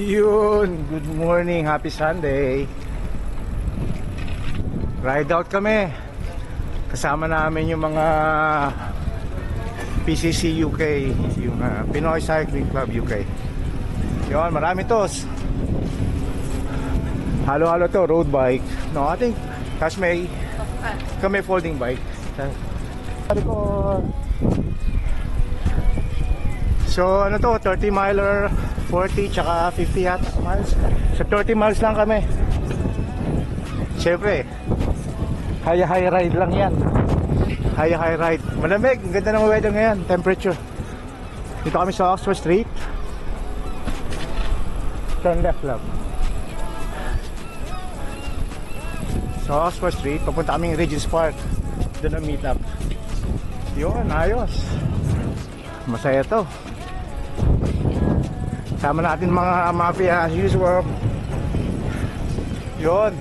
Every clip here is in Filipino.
Yun, good morning, happy Sunday. Ride out kami. Kasama namin yung mga PCC UK, yung Pinoy Cycling Club UK. Yun, marami tos. Halo-halo to, road bike. No, I think kami folding bike. So ano to, 30 miler, 40 tsaka 50 yata miles. So 30 miles lang kami. Siyempre high ride lang yan. High ride. Malamig, ang ganda ng weather ngayon, temperature. Dito kami sa Oxford Street. Turn left lang. Sa Oxford Street, papunta kami Regent's Park. Doon ang meet up. Yun, ayos. Masaya to. Sama natin mga mafia as usual. Yun.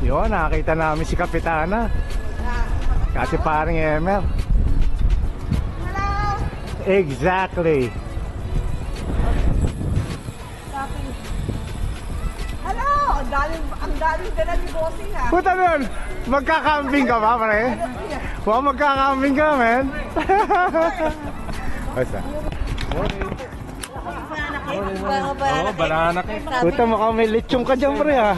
Yun, nakakita namin si Kapitana. Kasi parang Emer. Hello! Exactly. Hello! Ang galing dala ni Bossing ha. Puta nun, magkakambing ka ba, pare? Wow, magkakambing ka, man. Basta. Oo, banana kayo. Puta, mukhang may lechong ka dyan, pare, ha?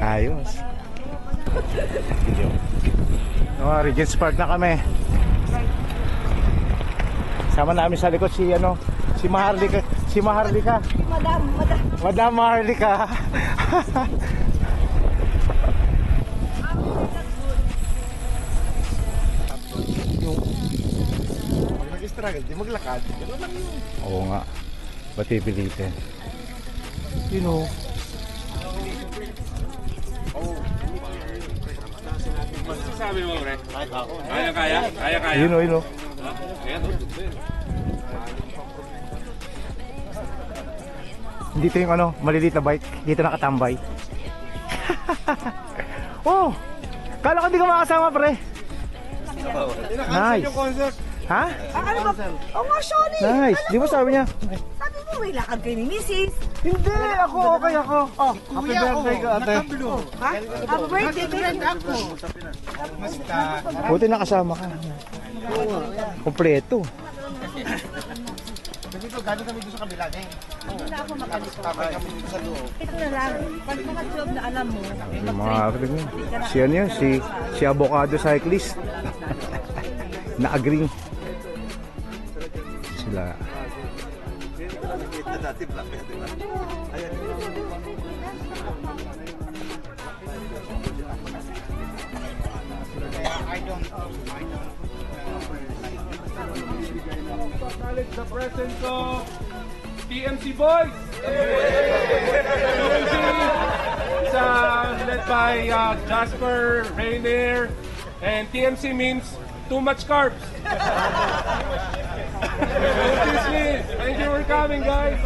Ayos. Oh, Regent's Park na kami. Sama namin sa likod si Maharlika. Madam Maharlika. Nag-struggle, di maglakad. Oo nga. Ba't pipilitin? You know. Sabi mo, pre? Kaya. You know. Dito yung maliliit na bike. Dito nakatambay. Oh! Kala ko di ka makasama, pre. Nice. Ha? Ano ba? Oo nga, sorry. Nice. Di ba sabi niya? Sabi mo, may lakad kayo ni Mrs. Hindi, ako. Oh, happy birthday ka, ate. Ha? Happy birthday to rin ako. Buti nakasama ka. Kompleto. Dito, gano'n kami doon sa kabila niya. Hindi na ako makalito. Tapay kami dito sa loob. Ito na lang. Pag mga job na alam mo, Yung mga si ano yun, si Avocado Cyclist. Na-agree. Sila. Dati black yan, diba? Ayan. I don't Acknowledge the presence of TMC Boys. TMC is led by Jasper, Rainier, and TMC means too much carbs. Seriously, thank you for coming, guys.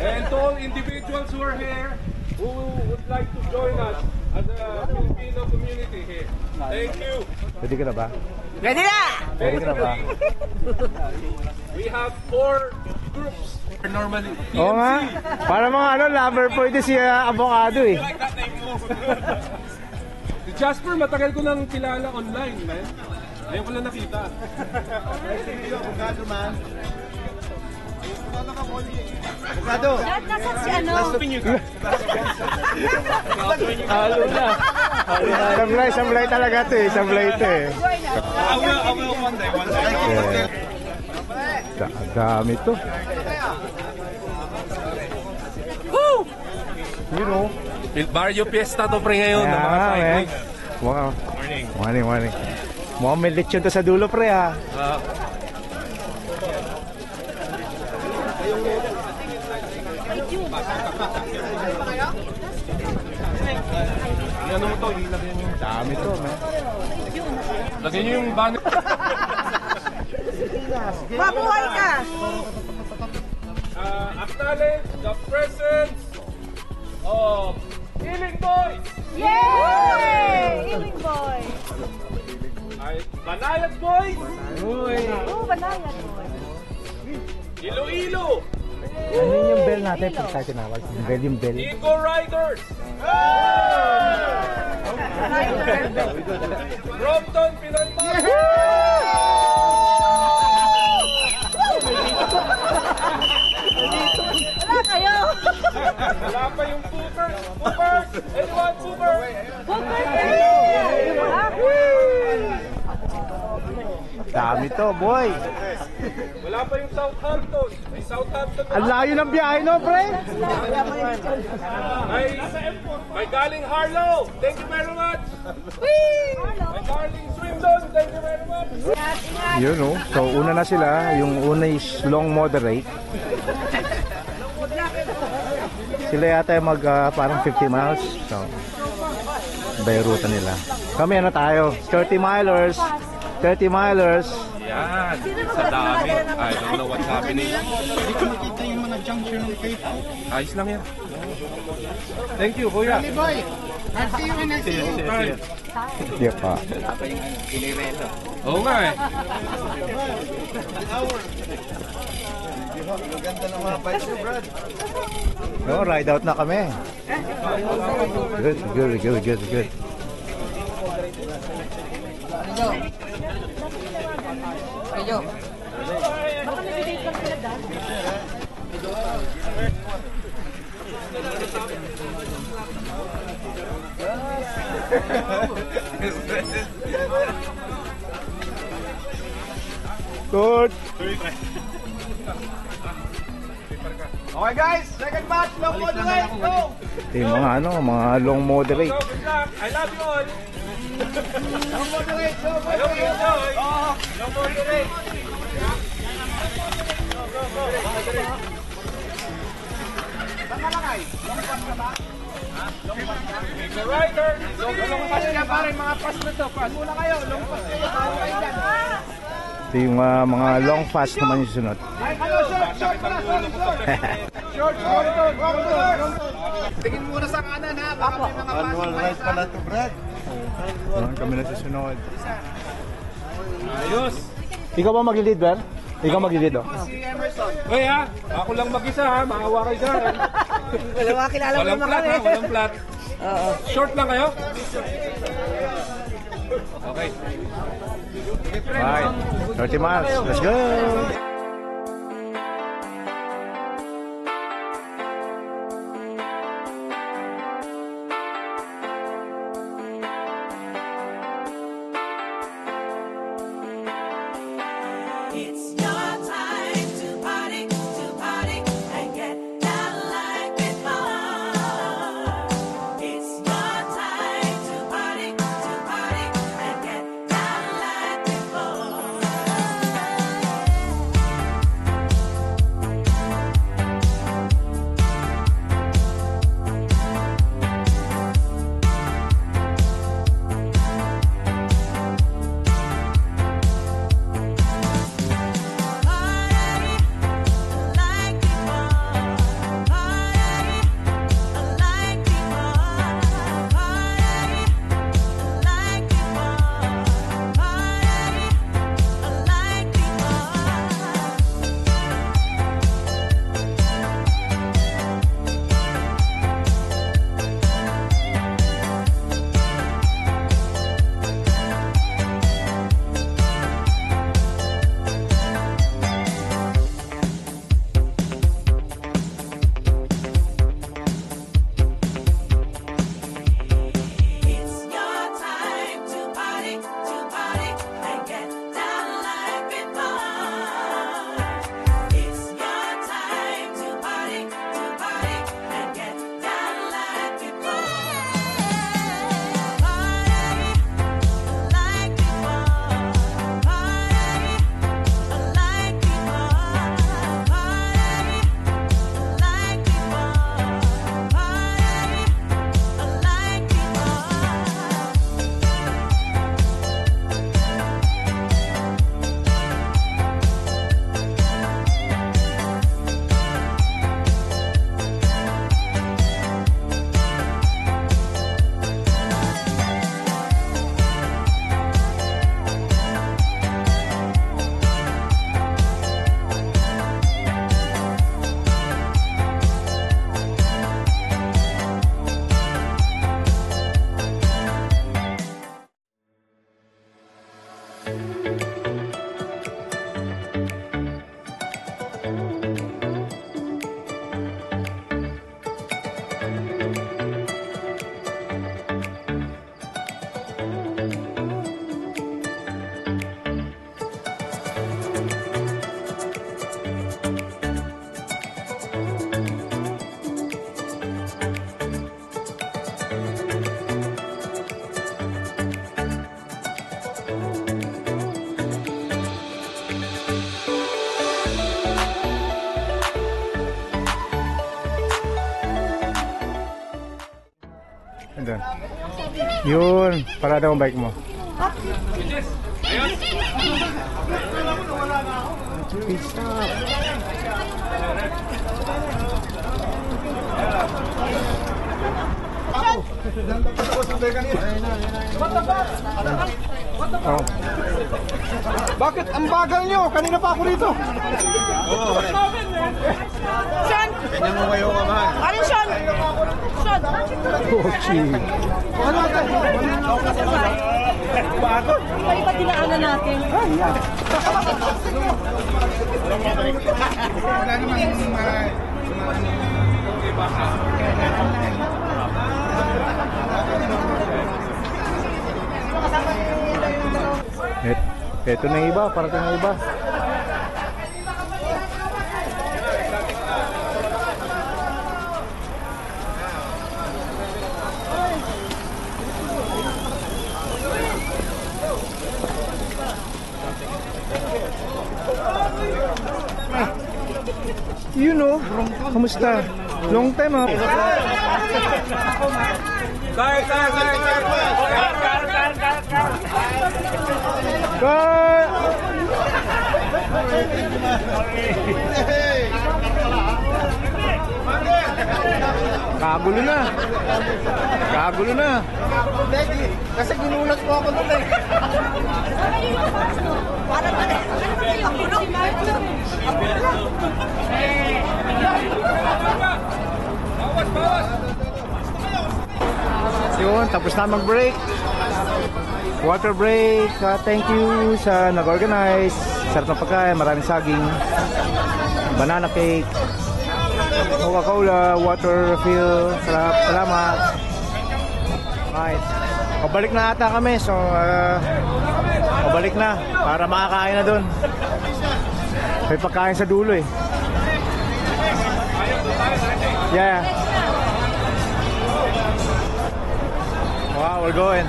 And to all individuals who are here, who would like to join us as a Filipino community here. Thank you. Pwede ka na ba? ready na! Pwede ka na ba? We have 4 groups. Normally, Oo nga. Para mga lover po ito si Avocado eh. Si Jasper, matagal ko nang kilala online, man. Ayun ko lang nakita. Avocado, man. Avocado! Nasaan si ano? Halo na. Sablay talaga ito eh. Sablay ito eh. I will one day. Dami to. You know. Barrio Fiesta to pre ngayon ng mga cycling. Wow. Morning. Mukhang may lechon to sa dulo pre ha. Ano mo to? Ilagyan nyo. Dami to, man. Lagyan nyo yung banner. Mabuhay ka! Acknowledge the presence of Healing Boys! Yay! Banayad Boys! Oo, banayan. Iloilo! Ano yung bell natin pag tayo tinawag? Yung bell. Eco Riders! Brompton, Pinoy Park! Wala kayo. Wala pa yung Boopers! Boopers! Anyone Boopers? Dami to, boy. Wala pa yung Southampton. May Southampton. Ang layo ng biyahe, no, pre? May galing Harlow. Thank you very much. May galing Swindon. Thank you very much. Yun, no? So, una na sila. Yung una is long moderate. Sila yata yung parang 50 miles. So, iba yung ruta nila. Kami, ano tayo? 30 milers. 30 milers. Yan. Sa dami. I don't know what's happening. Hindi ko makita yung mga junction ng Cape. Ayos lang yan. Thank you, kuya. Boy, I see you when I see you. Hindi pa. Oo nga eh. Ang ganda ng mga bikes mo, Brad. No, ride out na kami. Good. Baka nag-date lang sila dahil. Good. Okay guys, second match, long moderate, go! Yung mga long moderate. So, good luck. I love you all. Long moderate, go! I hope you enjoy. No more delay. Eco Riders. Long pass ka pare, mga pass na to. Pass muna kayo, long pass kayo. Bago kayo dyan. Ito yung mga long fast naman yung sunod. Ay, ano, short muna, short. Tingin muna sa kanan ha, baka may mga pass. Manual right pala to, Brad. Doon kami na susunod. Ayos. Ikaw ba mag-lead, Ber? Ikaw mag-lead, oh. Si Emerson. Hoy ha, ako lang mag-isa ha, maawa kayo sa akin. Kilala mo Walang naman plat kami. ha, walang plat. Short lang kayo? Okay. Bye. 30 miles. Let's go. It's your time to party and get down like before. It's your time to party and get down like before. Andun. Yun, parada ang bike mo. Pit stop. Oh. Bakit ang bagal nyo? Kanina pa ako rito. Sean! Ano Sean? Sean! Pochi. Iba-iba dinaanan natin. Ito na yung iba, parating na iba. You know, kamusta? Long time ha? Kagulo na. Kagulo na. Kasi ginulat mo ako doon eh. Parang ano yung bulok? Yun, tapos na mag-break. Water break. Thank you sa nag-organize. Sarap na pagkain, maraming saging. Banana cake. Coca-Cola, water refill. Salamat. Right. Pabalik na ata kami. So, pabalik na para makakain na dun. May pagkain sa dulo eh. Yeah. Wow, we're going.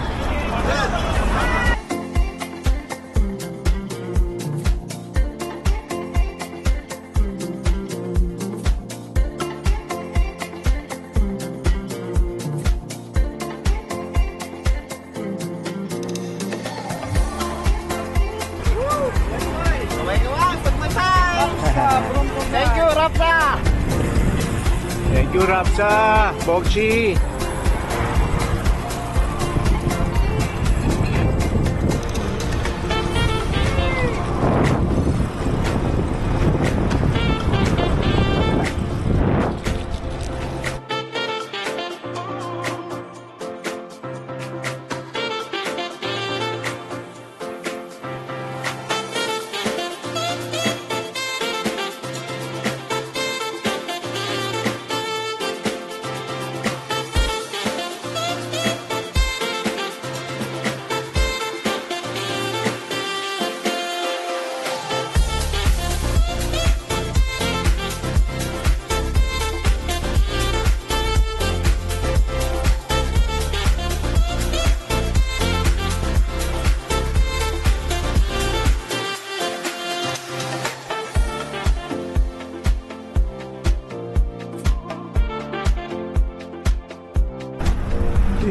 Thank you, Rapsa! Thank you, Rapsa. Bogchi.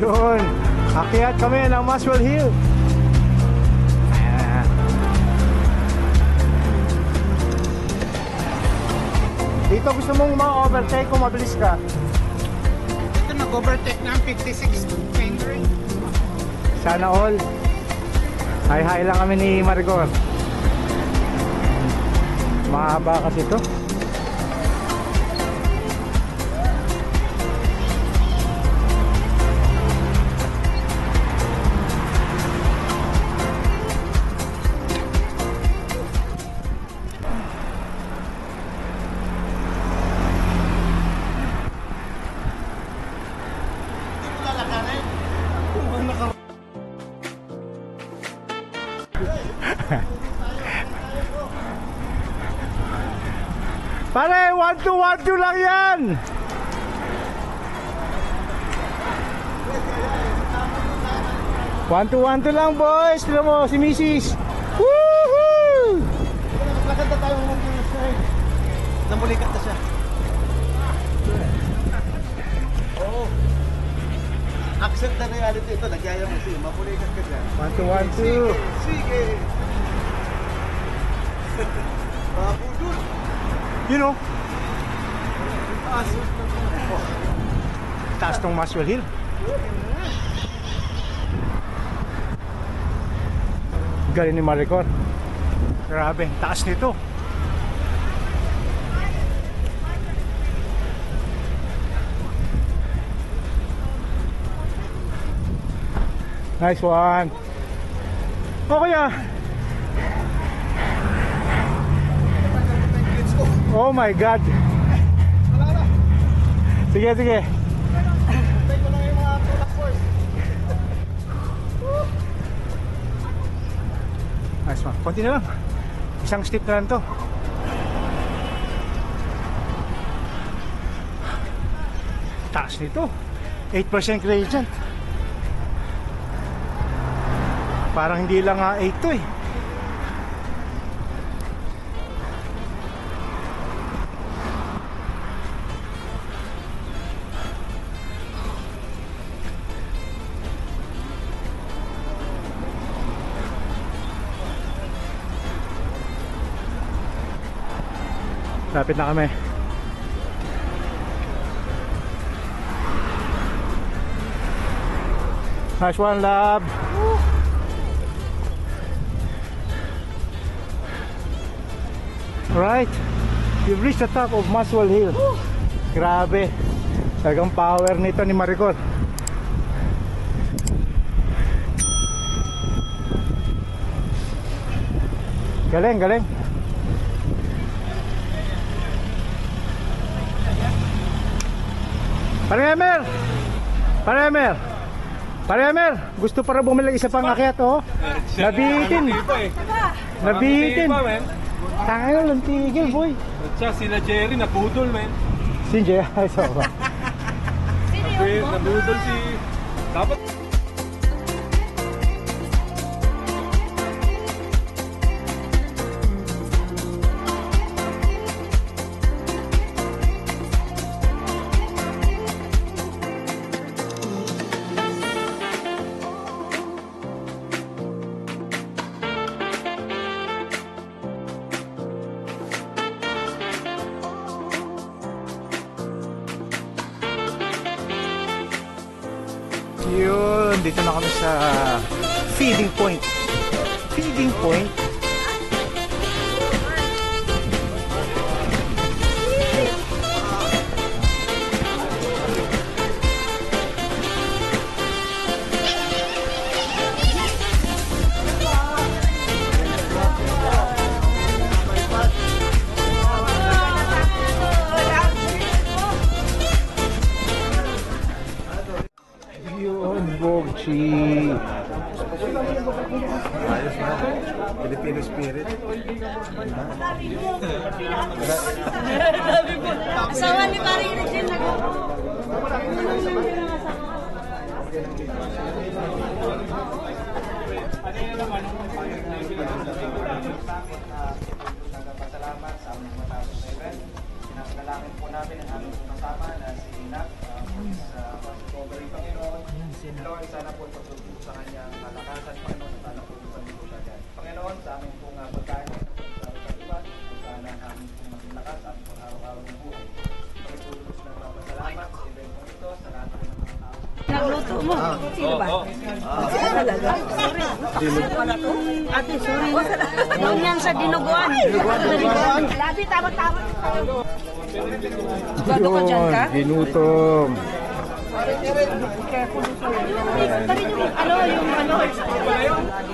Yun, akyat kami ng Muswell Hill. Dito gusto mong ma-overtake kung mabilis ka. Ito nag-overtake na ang 56 finger. Sana all. Hi-hi lang kami ni Maricor. Mahaba kasi ito. Pare, 1-2 lang yan. One to lang, boys. Tignan mo, si Mrs. Woohoo! Maganda tayo namulikat na siya. Oo. Accept na reality ito. Nagyaya mo siya. Mamulikat ka dyan. 1-2. Sige. Mga budol. You know, Taas. taas ng Maswell Hill. Galing ni Maricor. Grabe, taas nito. Nice one. Oh, kuya. Oh my God. Sige, sige. Take ko lang yung mga tulak boys. Nice one. Konti na lang. Isang step na lang to. Taas nito. 8% gradient. Parang hindi lang 8 to eh. Lapit na kami. Nice one, lab. Alright, you've reached the top of Maswell Hill. Grabe, talagang power nito ni Maricor. Galing, galing. Paremer! Paremer! Paremer! Gusto para bumili isa pang akyat, oh. Nabitin. Nabitin. Tangay lang tigil, boy. Siya, sila Jerry, nabudol, men. Sinje, ay so. Nabudol si... Dapat... Yun, dito na kami sa feeding point. Feeding point. Yun, Bogchi. Ayos na. Filipino spirit. Asawa ni Paring Regine na ko. Nagpapasalamat sa aming matapos na event. Sinasalamin po namin ang aming kasama na si Inak sa pag-recovery, Panginoon. Lord, sana po patuloy sa kanyang kalakasan, Panginoon. Sana po ipagin po siya dyan. Panginoon, sa aming pong pagkain na po sa katibat, sana aming pong maging lakas sa aming pang-araw-araw ng buhay. Pagtulog sa nagpapasalamat sa event po ito, sa lahat po ng mga tao. Nagluto mo. Sino ba? Sino talaga? Sorry. Ate, sorry. Huwag niyan sa dinuguan. Dinuguan. Labi, tama-tama. Gado ka dyan ka? Ginutom.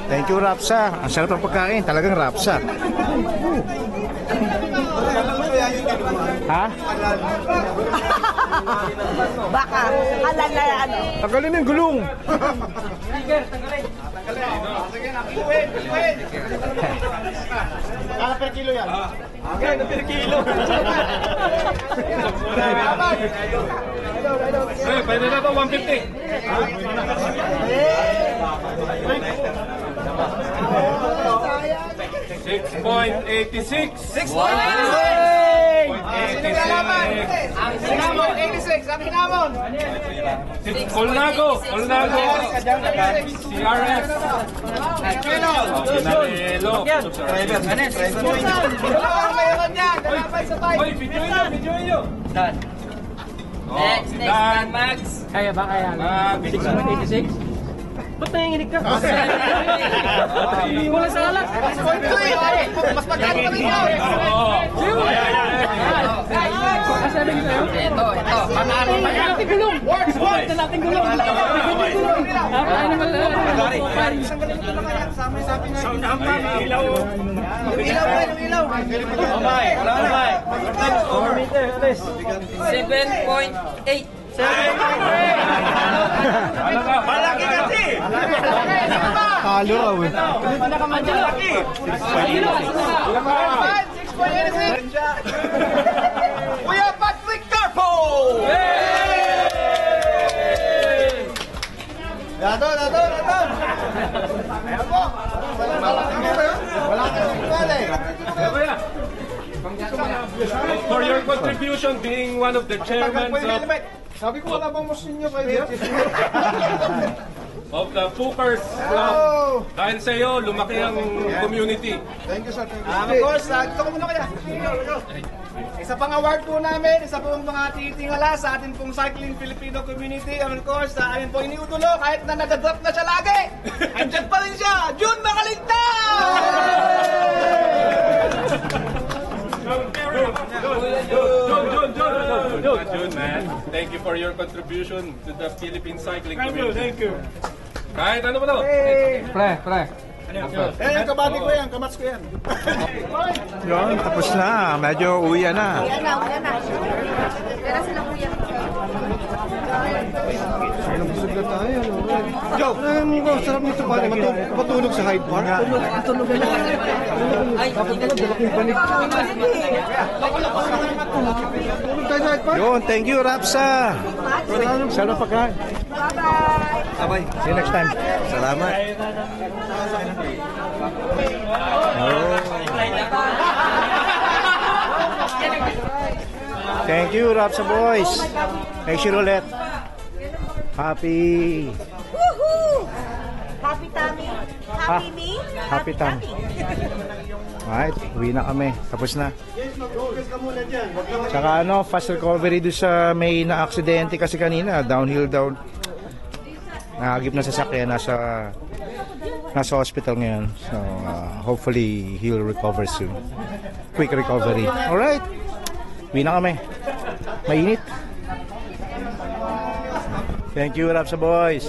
Thank you, Rapsa. Ang sarap ng pagkain. Talagang Rapsa. Ha? Baka. Halal na ano. Tagalin mo yung gulong. Kala per kilo yan. Okay, na per kilo. Pwede na to, 150. 6.86. 6.86. Colnago. CRS. Pinarelo. Oy, videoin nyo. Next, Max. Kaya ba? Kaya. Max. 6.86? Ba't nanginginig ka? Wala sa alas. Mas magkano kami ito? Kasabi ko sa'yo? Ito. Panalo pa yan. Natin gulong. Ito natin gulong. Ano naman Malaki kasi! Talo raw eh. Kuya Patrick Carpo! Dato. Ayan po. Wala ka ng kulay. For your contribution, being one of the chairmen Sabi ko wala bang mas ninyo kayo? of the Fookers Club. Dahil sa iyo, lumaki ang community. Thank you, sir. Thank you. Of course, ito ko muna kaya. Isa pang award po namin, isa pong mga titingala sa ating pong Cycling Filipino community. And of course, amin po iniutulo kahit na nadadrop na siya lagi. Andyan pa rin siya, June Jun, man. Thank you for your contribution to the Philippine cycling community. Thank you. Kahit ano ba to? Pre. Yung kabati ko yan, kamats ko yan. Yun, tapos na. Medyo uwi na. Uyan na. Pero sila kuya. Joe, sarap nito pare. Matulog sa Hyde Park. Yun, thank you, Rapsa. Sarap pagkain. Bye-bye. See you next time. Salamat. Thank you, Rapsa boys. Make sure ulit. Happy. Woohoo! Happy tummy. Happy me. Happy tummy. Alright, uwi na kami. Tapos na. Tsaka fast recovery doon sa may na-aksidente kasi kanina. Downhill down. Nahagip na sasakyan. Nasa hospital ngayon. So, hopefully, he'll recover soon. Quick recovery. Alright. Uwi na kami. Mainit. Thank you, Rapsa boys.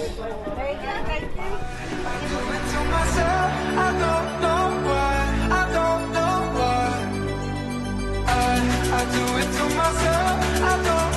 I do it to myself, I don't